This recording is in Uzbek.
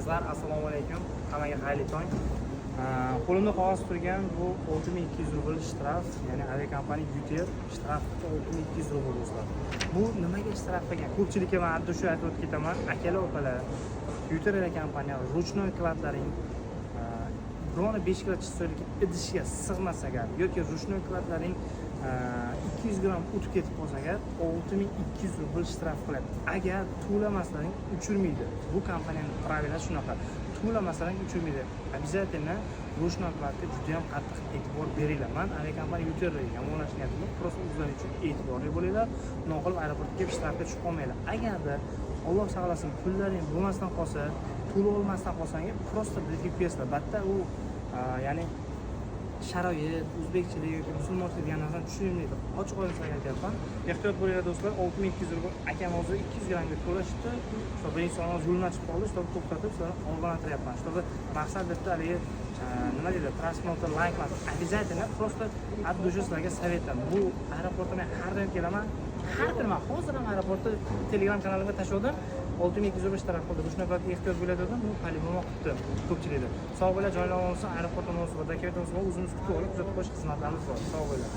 Azar, assalomu alaykum. Hammaga xayrli tong. Qo'limda qog'oz turgan bu 6200 rubl shtraf, ya'ni aviakompaniya Yuter shtrafi 6200 rubl do'stlar. Bu nimaga shtraf qilgan? Ko'pchilikka men hadda shu aytib o'tib ketaman. Akalar, opalar, Yuter aviakompaniya ruchnoy kladlaring bironi 5 kg chistoylik idishga sig'mas agar yoki ruchnoy kladlaring 200 gram o'tib ketib qolsa agar 6200 rubl shtraf qiladi. Agar to'lamasalaring uchirmaydi. Bu kompaniyaning pravilasi shunaqa. To'lamasalaring uchirmaydi. Обязательно ruchnoy kladga juda ham qattiq e'tibor beringlar. Men aviakompaniya Yuterga yomonlashgan edim. Просто o'zlaring uchun e'tiborli bo'linglar. Noqulay aeroportga kelib shtrafga tushib qolmanglar. Agarda Alloh saqlasin pullaring bo'lmasdan qolsa, to'lab olmasdan qolsangiz просто birga kuyasizlar. Batta u ya'ni sharoit, o'zbekchilik yoki musulmonchilik degan narsani tushunmaydi. Ochiq oyliklarga aytyapman. Ehtiyot bo'linglar do'stlar. 6200 rubl akam hozir 200 gramga to'lashdi. Чтобы birinchi so'z yo'lni ochib qoldi, чтобы to'xtatib, sizlarni ogohlantiryapman. Чтобы maqsad bitta haligi nima deydi, transportni like emas. Обязательно просто от души sizlarga sovetlar. Bu aeroportga men har doim kelaman. Har kuni men hozir ham aeroportda Telegram kanalimga tashladim. 6200 rubl shtraf qildi. Shunday qilib ehtiyot bo'ladim. Bu paliboma qildi ko'pchilikda. Sog' bo'la joylar olsa aeroportda munosabatda kelib o'zimiz kutib olib kuzatib qo'yish xizmatlarimiz bor. Sog' bo'la.